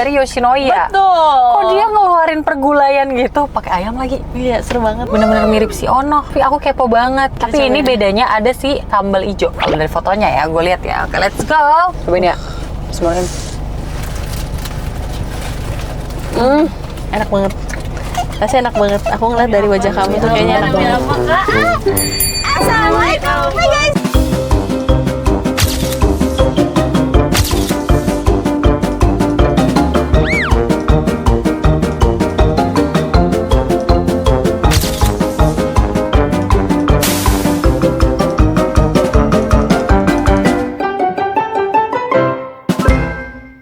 dari Yoshinoya. Betul. Kok dia ngeluarin pergulayan gitu pakai ayam lagi? Iya, seru banget. Bener-bener mirip si Ono. Tapi aku kepo banget. Tapi ini bedanya ada si sambal ijo. Kalau dari fotonya ya, gue lihat ya. Oke, let's go. Cobain ya. Bismillahirrahmanirrahim. Enak banget. Rasanya enak banget. Aku ngeliat dari wajah kamu tuh kayaknya enak banget. Assalamualaikum. Hai guys.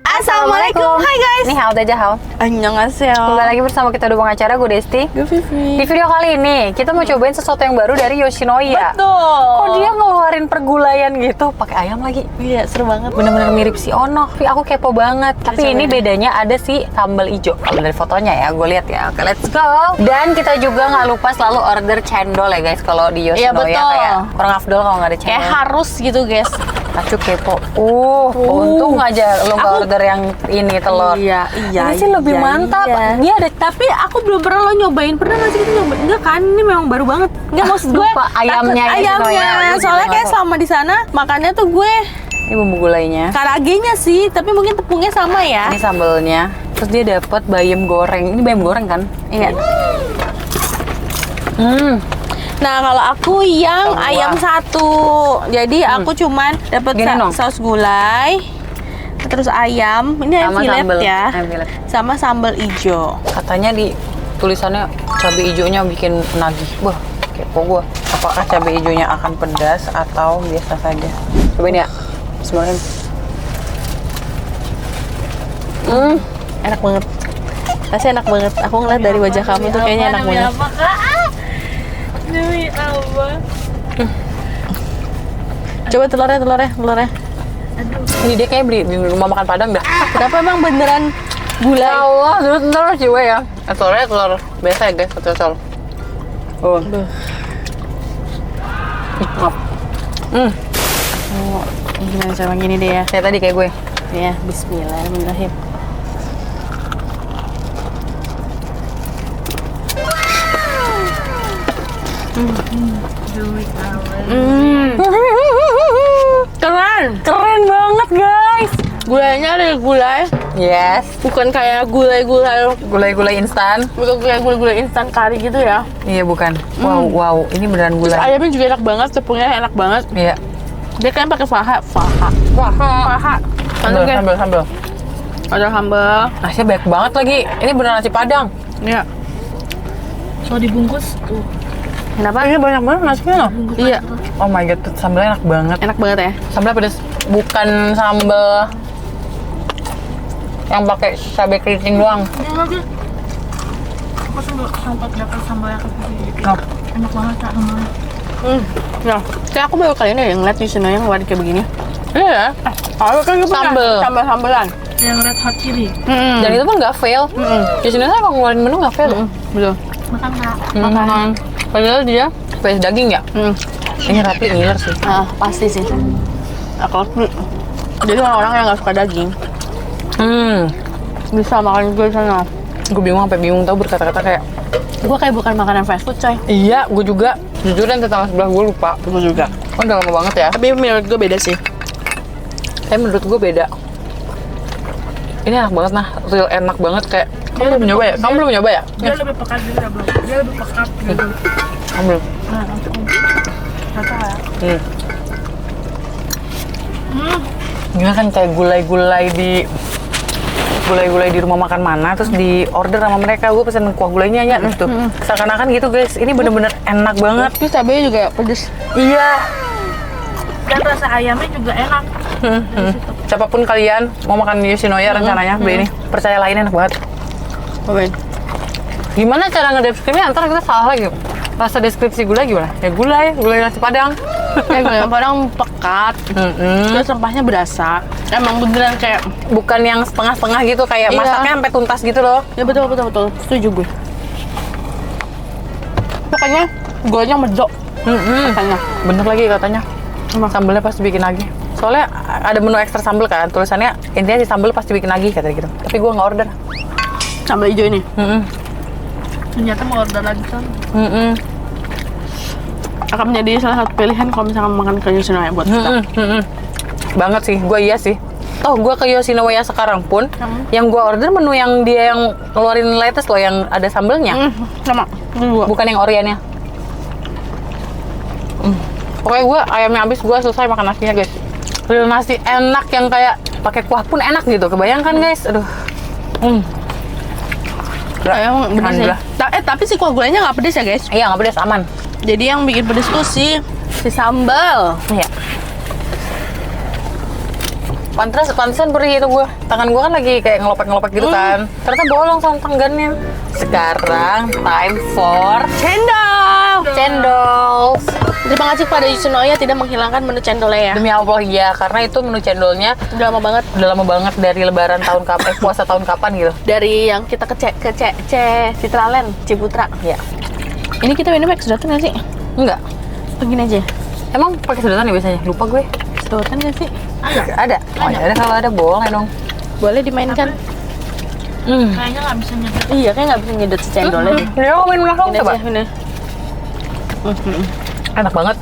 Assalamualaikum. Hai guys. Ini hao aja hao. Annyeonghaseyo. Kembali lagi bersama kita di pengacara, gue Desti. Gue Vivi. Di video kali ini kita mau cobain sesuatu yang baru dari Yoshinoya. Betul. Kok dia ngeluarin pergulayan gitu pakai ayam lagi? Iya, seru banget. Bener-bener mirip si Ono. Tapi aku kepo banget. Tapi ini bedanya ada si sambal ijo. Kalau dari fotonya ya, gue lihat ya. Oke, let's go. Dan kita juga nggak lupa selalu order cendol ya guys. Kalau di Yoshinoya betul. kayak kurang afdol kalau nggak ada cendol. Kayak harus gitu guys. Acu kepo. Untung aja lo nggak order yang ini telur. Iya. Ini sih lebih mantap. Iya ada, tapi aku belum pernah lo nyobain. Pernah nggak sih kita nyobain? Enggak kan, ini memang baru banget. Enggak, maksud gue lupa ayamnya ya, ayamnya. Yoshinoya. Soalnya kayak selama di sana makannya tuh gue Ini bumbu gulainya. karagenya sih, tapi mungkin tepungnya sama ya. Ini sambalnya. Terus dia dapat bayam goreng. Ini bayam goreng kan? Iya. Nah, kalau aku yang Sama ayam gua. satu. Jadi aku cuman dapat Gini dong. saus gulai, terus ayam. Ini ayam Sama filet sambal. ya. Ayam filet. Sama sambal ijo. Katanya di tulisannya cabai hijaunya bikin nagih. Wah, kepo gua. Apakah cabai hijaunya akan pedas atau biasa saja? Cobain ya. Bismillahirrahmanirrahim. Enak banget. Rasanya enak banget. Aku ngeliat dari wajah kamu tuh kayaknya enak banget. Demi Allah. Coba telurnya. Ini dia kayak beli di rumah makan Padang dah. Kenapa emang beneran Ya gulai? Allah, telur jiwa ya. Telurnya telur biasa ya guys, telur. Oh. Maaf. Gimana cara gini deh ya? Saya tadi kayak gue. Ya, bismillahirrahmanirrahim. Keren banget guys. Gulainya ada gulai, Yes. bukan kayak Gulai-gulai instan. bukan kayak gulai instan kari gitu ya. Iya bukan. Wow. Ini beneran Terus gulai. ayamnya juga enak banget, tepungnya enak banget. Iya. Dia kan pakai paha. Sambal. Ada sambal. Nasinya banyak banget lagi. Ini beneran nasi Padang. Iya. Kalau dibungkus tuh. Kenapa? Ini banyak banget nasinya. Iya, Oh my god, sambalnya enak banget. enak banget ya. Sambalnya pedas. Bukan sambal yang pakai cabai keriting doang. Ini lagi. Aku sempat dapat sambal yang kayak Oh. enak banget Kak sambalnya. Nah, kayak aku baru kali ini ya ngeliat di sini yang warna kayak begini. Iya. Oh, kan Sambal. Sambal-sambalan. Yang red hot chili. Dan itu pun nggak fail. Di sini saya kalau ngeluarin menu nggak fail. Betul. Makan Kak. Makan. Padahal dia pakai daging ya. Ini rapi ngiler sih. Nah, pasti sih. Aku jadi orang-orang yang nggak suka daging bisa makan juga di sana. Gue bingung sampai bingung tahu berkata-kata kayak. Gue kayak bukan makanan fast food, coy. Iya, gue juga. Jujur dan tetangga sebelah gue lupa. Gue juga. Oh, udah lama banget ya. Tapi menurut gue beda sih. Tapi menurut gue beda. Ini enak banget nah, real enak banget kayak. Kamu belum nyoba ya? Kamu belum nyoba ya? Dia lebih pekat juga belum. Dia lebih pekat gitu. Kamu belum? Nah, langsung. Rasa ya. Gila kan kayak gulai-gulai di rumah makan mana terus di order sama mereka, gue pesen kuah gulainya ya terus tuh seakan-akan gitu guys. Ini bener-bener enak banget. Terus cabenya juga pedes. Iya. Dan rasa ayamnya juga enak. Siapapun kalian mau makan di Yoshinoya rencananya beli ini, percayalah ini enak banget. Cobain. Gimana cara ngedeskripsinya? Ntar kita salah lagi. Rasa deskripsi gulai gimana? Ya gulai nasi Padang. Kayak gulai Padang pekat. Terus rempahnya berasa. Emang beneran kayak Bukan yang setengah-setengah gitu kayak Iya. masaknya sampai tuntas gitu loh. ya betul. Setuju gue. Pokoknya gulanya medok katanya. Bener lagi katanya. Sambalnya pasti bikin lagi. Soalnya ada menu ekstra sambal kan, tulisannya intinya si sambal pasti bikin lagi katanya gitu. Tapi gue nggak order. Sambal hijau ini. Ternyata mau order lagi kan. Akan menjadi salah satu pilihan kalau misalkan makan ke Yoshinoya buat kita. Banget sih, gue iya sih. Oh, gue ke Yoshinoya sekarang pun, yang gue order menu yang dia yang keluarin latest loh, yang ada sambelnya. Sama. Itu juga. Bukan yang Oriennya. Pokoknya gue ayamnya habis, gue selesai makan nasinya guys. Real nasi enak yang kayak pakai kuah pun enak gitu. Kebayangkan guys, aduh. Emang bener sih. Alhamdulillah. Tapi si kuah gulanya nggak pedes ya guys. Iya nggak pedas, aman. Jadi yang bikin pedes tuh si sambal. Iya. Pantesan perih itu gue. Tangan gue kan lagi kayak ngelopek gitu kan. Ternyata bolong sama tenggannya. Sekarang time for cendol. Terima kasih kepada Yoshinoya tidak menghilangkan menu cendolnya ya. Demi Allah ya, karena itu menu cendolnya Udah lama banget. udah lama banget dari lebaran tahun kapan, puasa tahun kapan gitu. Dari yang kita ke Citraland, Ciputra. Iya. Ini kita minum pakai sedotan nggak sih? Enggak. Begini aja. Emang pakai sedotan ya biasanya? Lupa gue. Sedotan nggak sih? Ada. Oh ya, ada kalau ada boleh dong. Boleh dimainkan. Kayaknya nggak bisa nyedot. Iya, kayak nggak bisa nyedot si cendolnya deh. Ya, minum langsung Ini coba. aja, ini. Enak banget.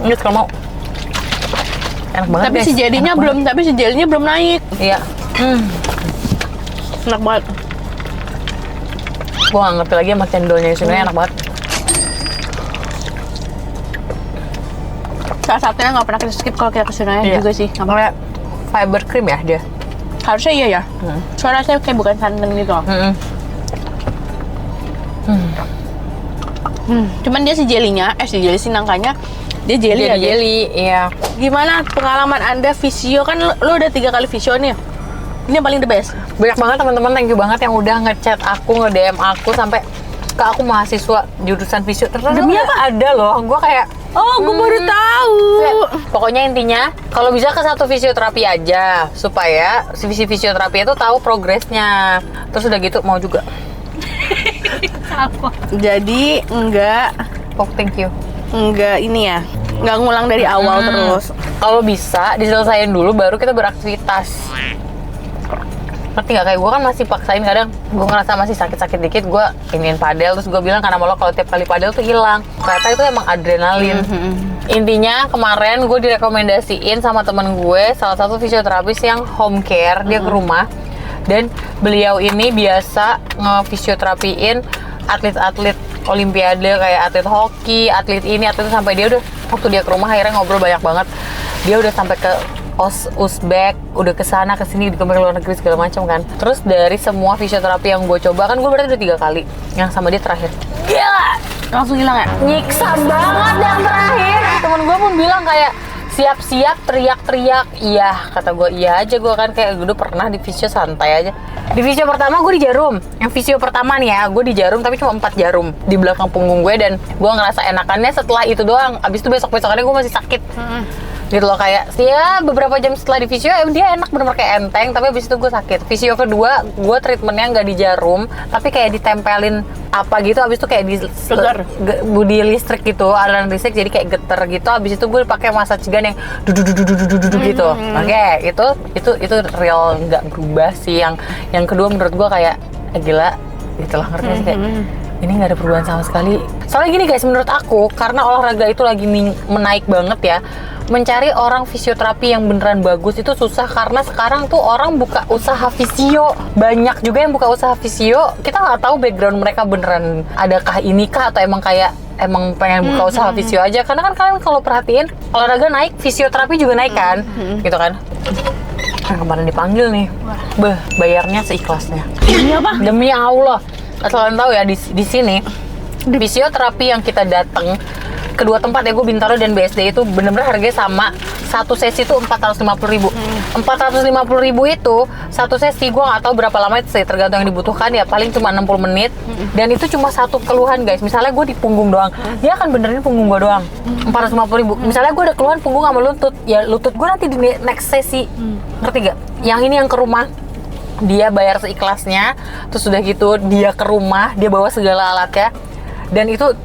Ini kalau mau. Enak banget. Tapi guys. si jadinya Enak belum, tapi si jelinya belum naik. banget. Iya. Enak banget. Gue gak ngerti lagi sama cendolnya Yoshinoya enak banget. Salah satunya nggak pernah kita skip kalau kita ke Yoshinoya juga sih. Namanya fiber cream ya dia. Harusnya iya ya. Soalnya saya kayak bukan santan gitu loh. Cuman dia si jelinya, si jeli si nangkanya, dia jeli ya. Jelly, iya. Gimana pengalaman Anda visio? Kan lu udah 3 kali visio nih. Ini yang paling the best. Banyak banget teman-teman, thank you banget yang udah ngechat aku, nge-DM aku sampai ke aku mahasiswa jurusan visio. Ternyata Demi apa? ada loh. Gue kayak Oh, gue baru tahu. pokoknya intinya kalau bisa ke satu fisioterapi aja supaya si fisioterapi itu tahu progresnya. Terus udah gitu mau juga. Apa? Jadi enggak Oh, thank you. ini ya. Enggak ngulang dari awal terus. Kalau bisa diselesain dulu baru kita beraktivitas. Ngerti nggak? Kayak gue kan masih paksain, kadang gue ngerasa masih sakit-sakit dikit, gue iniin padel, terus gue bilang karena lo kalau tiap kali padel tuh hilang. Ternyata itu emang adrenalin. Intinya kemarin gue direkomendasiin sama temen gue salah satu fisioterapis yang home care, dia ke rumah, dan beliau ini biasa nge-fisioterapiin atlet-atlet olimpiade kayak atlet hoki, atlet ini, atlet itu, sampai dia udah waktu dia ke rumah akhirnya ngobrol banyak banget. Dia udah sampai ke Uzbek, udah kesana kesini di luar negeri segala macam kan. Terus dari semua fisioterapi yang gue coba kan gue berarti udah 3 kali, yang sama dia terakhir gila, Langsung hilang ya? nyiksa banget yang terakhir. Temen gue pun bilang kayak siap-siap teriak-teriak. Iya, kata gue iya aja, gue kan kayak gue pernah di fisio santai aja. Di fisio pertama gue di jarum, yang fisio pertama nih ya, gue di jarum tapi cuma 4 jarum di belakang punggung gue, dan gue ngerasa enakannya setelah itu doang. Abis itu besok-besokannya gue masih sakit. Gitu loh, kayak ya beberapa jam setelah di fisio dia enak, bener-bener kayak enteng, tapi abis itu gue sakit. Fisio kedua gue treatmentnya nggak di jarum tapi kayak ditempelin apa gitu, abis itu kayak di budi listrik gitu, aliran listrik, jadi kayak geter gitu. Abis itu gue pakai massage gun yang dudu gitu. Oke, itu real, nggak berubah sih. Yang kedua menurut gue kayak gila gitu lah, ngerti sih kayak ini nggak ada perubahan sama sekali. Soalnya gini guys, menurut aku karena olahraga itu lagi menaik banget ya, mencari orang fisioterapi yang beneran bagus itu susah, karena sekarang tuh orang buka usaha fisio, banyak juga yang buka usaha fisio. Kita nggak tahu background mereka beneran adakah inikah atau emang kayak emang pengen buka usaha fisio aja. Karena kan kalian kalau perhatiin olahraga naik, fisioterapi juga naik kan, gitu kan. Kemarin dipanggil nih, bayarnya seikhlasnya. Ini apa? Demi Allah, asal kalian tahu ya, di sini fisioterapi yang kita datang kedua tempat ya, gue Bintaro dan BSD, itu bener-bener harganya sama. Satu sesi itu 450.000. 450.000 itu satu sesi, gue nggak tahu berapa lama itu sih, tergantung yang dibutuhkan ya, paling cuma 60 menit. Dan itu cuma satu keluhan guys, misalnya gue di punggung doang, dia akan benerin punggung gue doang. 450.000. Misalnya gue ada keluhan punggung sama lutut, ya lutut gue nanti di next sesi. Ngerti gak? Yang ini yang ke rumah dia bayar seikhlasnya, terus udah gitu dia ke rumah, dia bawa segala alatnya, dan itu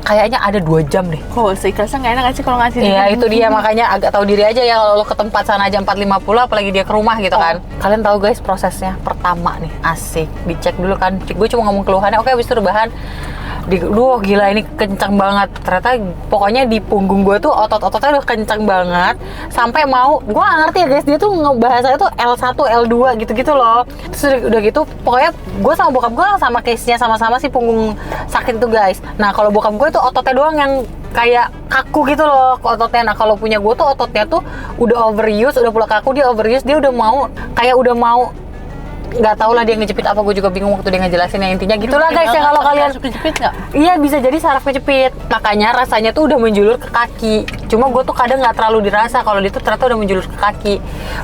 kayaknya ada 2 jam deh. Kok seikhlasnya nggak enak nggak sih kalau ngasih? Iya itu dia, makanya agak tahu diri aja ya kalau lo ke tempat sana aja 4.50, apalagi dia ke rumah gitu kan. Kalian tahu guys prosesnya pertama nih, asik dicek dulu kan. Gue cuma ngomong keluhannya, oke habis itu rebahan. Duh gila ini kencang banget. Ternyata pokoknya di punggung gue tuh otot-ototnya udah kencang banget. Sampai mau, gue gak ngerti ya guys, dia tuh ngebahasanya tuh L1, L2 gitu-gitu loh. Terus udah gitu, pokoknya gue sama bokap gue sama case-nya sama-sama sih punggung sakit itu guys. Nah kalau bokap gue tuh ototnya doang yang kayak kaku gitu loh ototnya. Nah kalau punya gue tuh ototnya tuh udah overuse, udah pula kaku, dia overuse, dia udah mau nggak tahu lah dia ngejepit apa, gue juga bingung waktu dia ngejelasin ya, intinya gitulah guys ya. Kalau kalian kejepit nggak? Iya bisa jadi saraf kejepit, makanya rasanya tuh udah menjulur ke kaki. Cuma gue tuh kadang nggak terlalu dirasa kalau dia tuh ternyata udah menjulur ke kaki.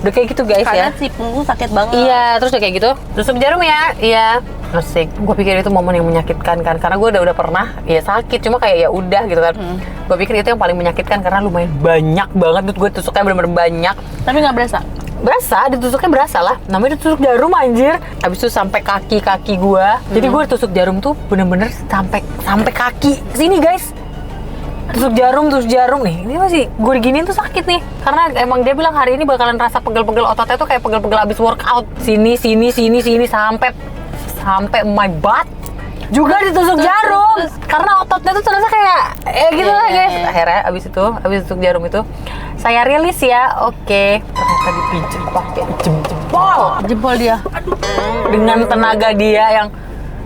Udah kayak gitu guys Karena ya. si punggung sakit banget. Iya, terus udah kayak gitu tusuk jarum ya. Iya, resik. Gue pikir itu momen yang menyakitkan kan, karena gue udah pernah ya sakit, cuma kayak ya udah gitu kan. Gue pikir itu yang paling menyakitkan karena lumayan banyak banget tuh, gue tusuknya bener-bener banyak. Tapi nggak berasa. Berasa, ditusuknya berasa lah. Namanya ditusuk jarum anjir. Habis itu sampai kaki gua. Jadi gua ditusuk jarum tuh bener-bener sampai kaki sini guys. Tusuk jarum nih. Ini masih gue diginiin tuh sakit nih. Karena emang dia bilang hari ini bakalan rasa pegel-pegel ototnya tuh kayak pegel-pegel abis workout. Sini sampai my butt juga ditusuk jarum. Karena ototnya tuh terasa kayak gitu lah guys. Akhirnya abis tusuk jarum itu saya rilis ya, oke. Ternyata dipijit pakai jempol dia. Dengan tenaga dia yang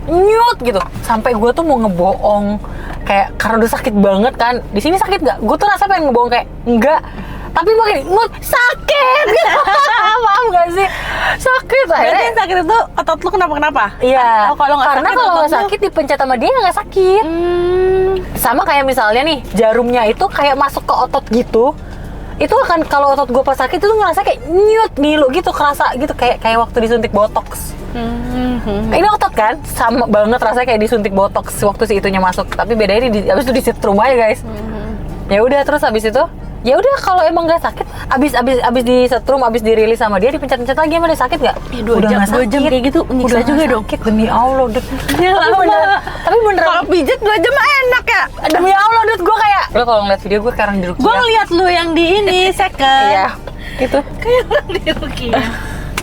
nyut gitu. Sampai gue tuh mau ngebohong kayak karena udah sakit banget kan. Di sini sakit nggak? Gue tuh rasa pengen ngebohong kayak enggak. Tapi makin nyut sakit. Paham gak sih? Sakit akhirnya. Berarti yang sakit itu otot lu kenapa? Iya. Oh, kalau nggak karena sakit, kalau nggak otot lu- sakit dipencet sama dia nggak sakit. Sama kayak misalnya nih jarumnya itu kayak masuk ke otot gitu. Itu akan kalau otot gue pas sakit itu ngerasa kayak nyut ngilu gitu, kerasa gitu kayak waktu disuntik botox. Ini otot kan sama banget rasanya kayak disuntik botox waktu si itunya masuk, tapi bedanya abis itu disetrum aja guys. Ya udah terus abis itu ya udah kalau emang nggak sakit abis disetrum, abis dirilis sama dia dipencet-pencet lagi, emang dia sakit nggak? Udah 2 jam kayak gitu nyiksa juga dong. Sakit demi Allah Dut. Ya, Tapi beneran kalau pijit 2 jam mah enak ya. demi Allah Dut, gue kayak lo kalau ngeliat video gue kayak orang di Rukia. Gue ngeliat lu yang di ini second. Iya gitu. Kayak orang di Rukia.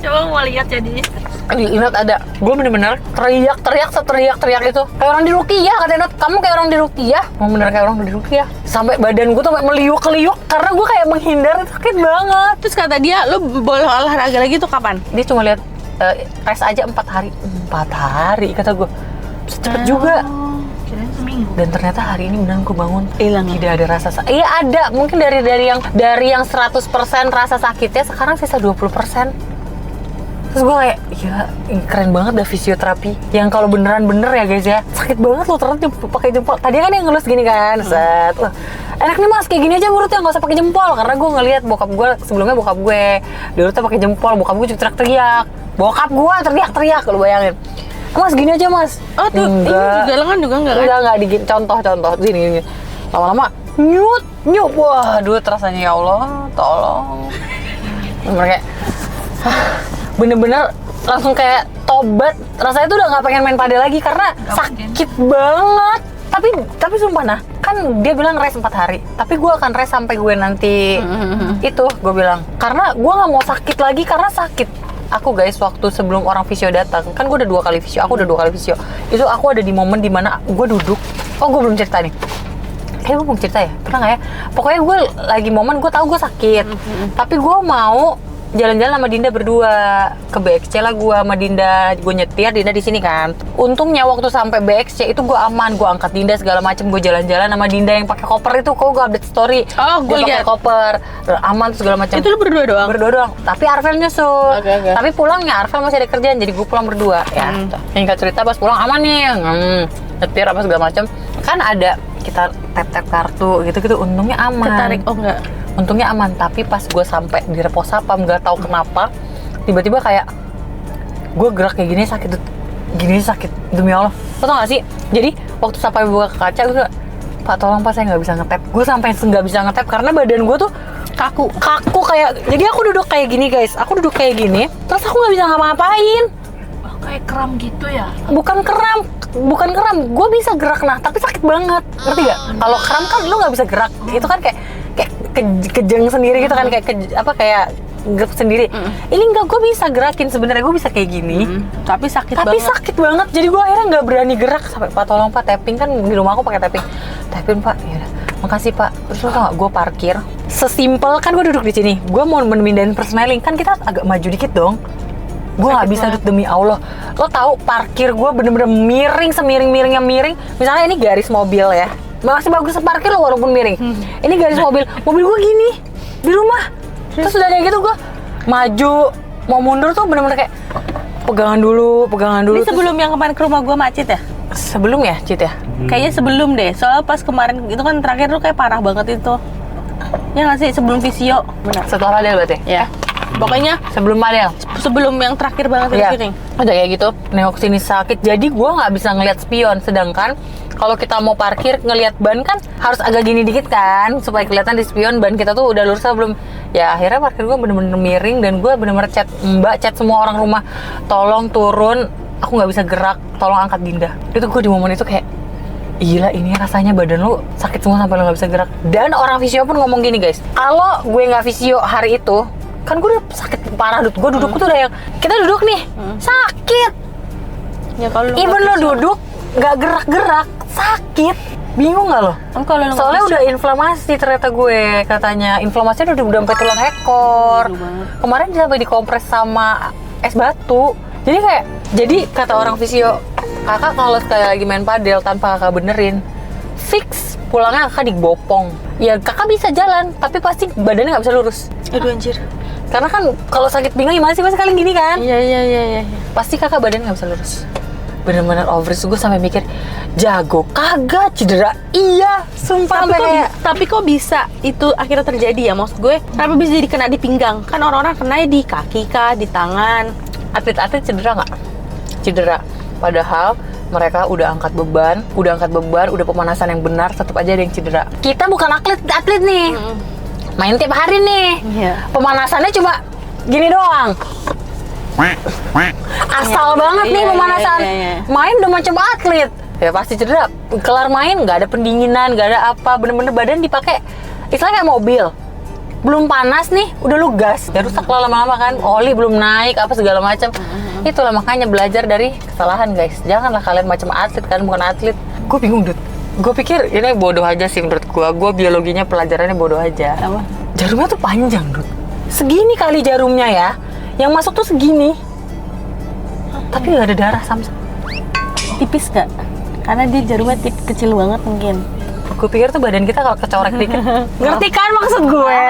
Coba mau lihat jadi. Ingat ada, gue bener-bener teriak itu kayak orang di Rukia, katanya Nat, kamu kayak orang di Rukia. Mau bener kayak orang di Rukia. Sampai badan gue tuh meliuk-liuk karena gue kayak menghindar, sakit banget. Terus kata dia, lu boleh olahraga lagi tuh kapan? Dia cuma lihat rest aja 4 hari. 4 hari kata gue. Cepet juga. Kirain seminggu. Dan ternyata hari ini beneran gue bangun Hilang ya? tidak ada rasa sakit. Iya ada, mungkin dari yang 100% rasa sakitnya sekarang sisa 20%. Terus gue kayak, ya keren banget dah fisioterapi. Yang kalau bener ya guys ya, sakit banget loh ternyata pakai jempol. Tadi kan yang ngelus gini kan, set. Wah, enak nih mas, kayak gini aja urutnya, nggak usah pakai jempol. Karena gue ngelihat bokap gue sebelumnya diurutnya pakai jempol. Bokap gue juga teriak-teriak. Bokap gue teriak-teriak, lu bayangin. Mas gini aja mas. Oh tuh, ini juga lengan juga enggak kan? Enggak digini. Contoh gini. Lama-lama nyut. Wah, aduh rasanya ya Allah, tolong. Mereka bener-bener langsung kayak tobat. Rasanya tuh udah nggak pengen main padel lagi karena sakit banget. Tapi sumpah nah, kan dia bilang rest 4 hari. Tapi gue akan rest sampai gue nanti itu gue bilang. Karena gue nggak mau sakit lagi karena sakit. Aku guys waktu sebelum orang fisio datang, kan gue udah 2 kali fisio. Itu aku ada di momen dimana gue duduk. Oh gue belum cerita nih. Gue belum cerita ya, pernah nggak ya? Pokoknya gue lagi momen gue tahu gue sakit, tapi gue mau jalan-jalan sama Dinda berdua ke BXC lah. Gue sama Dinda, gue nyetir, Dinda di sini kan. Untungnya waktu sampai BXC itu gue aman, gue angkat Dinda segala macem, gue jalan-jalan sama Dinda yang pakai koper itu. Kok gue update story? Oh, gue dia pakai liat. koper, aman tuh segala macam. Itu lu berdua doang? Berdua doang. Tapi Arvel nyusul. Oke. Tapi pulangnya Arvel masih ada kerjaan, jadi gue pulang berdua. Ya, singkat cerita pas pulang aman nih, nyetir apa segala macam. Kan ada kita tap kartu gitu-gitu, untungnya aman. Ketarik, oh enggak? Untungnya aman, tapi pas gue sampai di Reposapam nggak tahu kenapa tiba-tiba kayak gue gerak kayak gini sakit demi Allah. Lo tau gak sih? Jadi waktu sampai buka ke kaca gue, Pak tolong Pak saya nggak bisa ngetap. Gue sampai nggak bisa ngetap karena badan gue tuh kaku kayak. Jadi aku duduk kayak gini guys, terus aku nggak bisa ngapa-ngapain. Oh, kayak kram gitu ya? Bukan kram, bukan kram, gue bisa gerak nah, tapi sakit banget, ngerti gak? Kalau kram kan lu nggak bisa gerak, itu kan kayak kejeng sendiri gitu kan, kayak gerak sendiri. Ini enggak, gue bisa gerakin sebenarnya, gue bisa kayak gini. Tapi sakit Tapi banget. sakit banget, jadi gue akhirnya nggak berani gerak sampai Pak tolong Pak tapping, kan di rumah aku pakai tapping Pak, yaudah makasih Pak. Terus lo tau gak, gue parkir sesimpel kan gue duduk di sini, gue mau mindahin persneling kan kita agak maju dikit dong, gue nggak bisa duduk demi Allah. Lo tahu parkir gue bener-bener miring, semiring-miringnya miring. Misalnya ini garis mobil ya, masih bagus parkir lo walaupun miring. Ini garis mobil gue gini di rumah. Terus udah kayak gitu gue maju mau mundur tuh bener-bener kayak pegangan dulu. Ini sebelum yang kemarin ke rumah gue macet ya? Sebelum ya, Cit ya? Kayaknya sebelum deh, soalnya pas kemarin itu kan terakhir tuh kayak parah banget itu. Ya nggak sih, sebelum visio. Benar. Setelah Padel berarti? Ya. Pokoknya Sebelum Padel? sebelum yang terakhir banget itu Iya. syuting. Udah kayak gitu, nengok sini sakit. Jadi gue nggak bisa ngeliat spion. Sedangkan kalau kita mau parkir ngeliat ban kan harus agak gini dikit kan, supaya kelihatan di spion ban kita tuh udah lurus atau belum. Ya akhirnya parkir gue bener-bener miring dan gue bener-bener chat semua orang rumah, tolong turun, aku nggak bisa gerak, tolong angkat Dinda. Itu gue di momen itu kayak, gila ini rasanya badan lu sakit semua sampai lu nggak bisa gerak. Dan orang visio pun ngomong gini guys, kalau gue nggak visio hari itu, kan gue udah sakit parah, gue duduk tuh udah yang, kita duduk nih, sakit. Ya kalau lu Even nggak lo visio. duduk nggak gerak-gerak, sakit. Bingung nggak lo? Kan kalau lu nggak Soalnya visio. udah inflamasi ternyata gue, katanya inflamasinya udah sampai tulang ekor. Aduh banget. Kemarin dia sampai dikompres sama es batu. Jadi kata orang visio, kakak kalau sekali lagi main padel tanpa kakak benerin, fix pulangnya kakak dibopong. Ya kakak bisa jalan, tapi pasti badannya nggak bisa lurus. Aduh anjir. Karena kan kalau sakit pinggang gimana sih mas kali gini kan? Iya. Pasti kakak badannya nggak bisa lurus. Bener-bener overuse. Gue sampai mikir, jago kagak, cedera iya, sumpah. Tapi kok bisa itu akhirnya terjadi ya? Maksud gue, kenapa bisa jadi kena di pinggang? Kan orang-orang kena di kaki kah, di tangan. Atlet-atlet cedera nggak? Cedera. Padahal mereka udah angkat beban, udah pemanasan yang benar, tetap aja ada yang cedera. Kita bukan atlet nih, main tiap hari nih. Iya. Pemanasannya cuma gini doang. Asal banget nih Iya, pemanasan. iya. Main udah macam atlet. Ya pasti cedera. Kelar main nggak ada pendinginan, nggak ada apa. Bener-bener badan dipakai, istilahnya kayak mobil. Belum panas nih, udah lu gas. Ya rusak lah lama-lama kan. Oli belum naik, apa segala macam. Itulah makanya belajar dari kesalahan guys. Janganlah kalian macam atlet kan, bukan atlet. Gue bingung Dut. Gue pikir ini bodoh aja sih menurut gue. Gue biologinya pelajarannya bodoh aja. Apa? Jarumnya tuh panjang Dut. Segini kali jarumnya ya. Yang masuk tuh segini. Tapi nggak ada darah sama. Tipis gak? Karena dia jarumnya kecil banget mungkin. Gue pikir tuh badan kita kalau kecorek dikit. Ngerti kan maksud gue?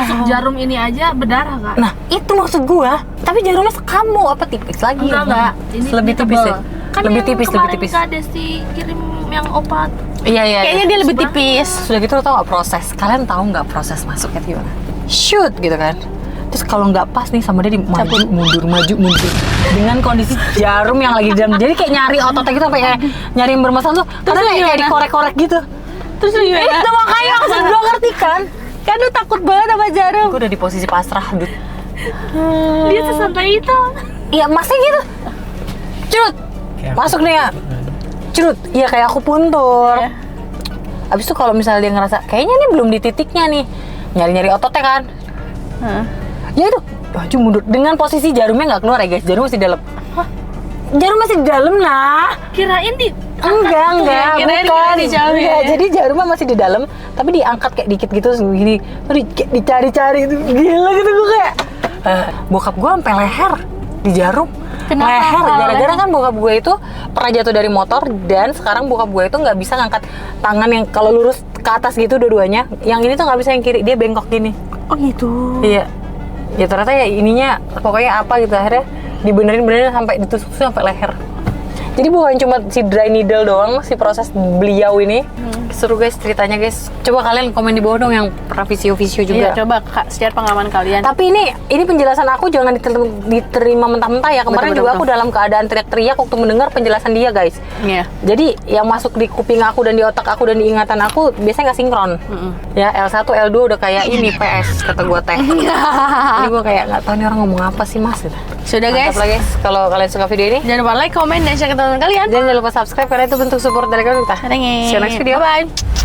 Tusuk jarum ini aja berdarah kak? Nah itu maksud gue. Tapi jarumnya sekamu apa tipis lagi? Enggak. Lebih tipis ya? Kan Lebih yang tipis, lebih kemarin tipis. Kak Desti kirim yang obat. Iya. Kayaknya dia lebih tipis. Sudah gitu lo tau gak proses? Kalian tahu nggak proses masuknya gimana? Shoot gitu kan. Terus kalau nggak pas nih sama dia maju mundur dengan kondisi jarum yang lagi di dalam. Jadi kayak nyari ototnya gitu sampai kayak nyari yang bermasalah tuh. Karena kayak dikorek-korek gitu. Terus lu gimana? Itu makanya maksud gue, ngerti kan? Kan lu takut banget sama jarum. Gue udah di posisi pasrah, Dut. Dia sesantai itu. Iya, masih gitu. Curut. Masuk nih ya. Curut. Iya kayak aku puntur. Iya. Abis itu kalau misalnya dia ngerasa kayaknya nih belum di titiknya nih, nyari-nyari ototnya kan. Ya itu, maju mundur dengan posisi jarumnya nggak keluar ya guys, jarum masih di dalam. Hah? Jarum masih di dalam nah. Kirain di Enggak, kirain bukan. dijauhin. Enggak, jadi jarumnya masih di dalam, tapi diangkat kayak dikit gitu segini. Terus kayak dicari-cari itu gila gitu gue kayak. Bokap gue sampai leher di jarum. Kenapa? Leher, Kalau gara-gara kan bokap gue itu pernah jatuh dari motor dan sekarang bokap gue itu nggak bisa ngangkat tangan yang kalau lurus ke atas gitu dua-duanya. Yang ini tuh nggak bisa yang kiri, dia bengkok gini. Oh gitu. Iya. Ya ternyata ya ininya pokoknya apa gitu, akhirnya dibenerin sampai ditusuk sampai leher. Jadi bukan cuma si dry needle doang si proses beliau ini. Seru guys ceritanya guys. Coba kalian komen di bawah dong yang pernah visio-visio juga. Iya, coba Kak share pengalaman kalian. Tapi ini penjelasan aku jangan diterima mentah-mentah ya. Kemarin Betul, juga betul. aku dalam keadaan teriak-teriak waktu mendengar penjelasan dia guys. Iya. Jadi yang masuk di kuping aku dan di otak aku dan di ingatan aku biasanya nggak sinkron. Ya L1, L2 udah kayak ini PS kata gua teh. Ini gua kayak nggak tahu nih orang ngomong apa sih mas gitu. Sudah guys. Mantap lah guys. Kalau kalian suka video ini, Jangan lupa like, comment, dan share ke teman-teman kalian. jangan lupa subscribe karena itu bentuk support dari kami kita. Thank you. See you next video. Bye-bye.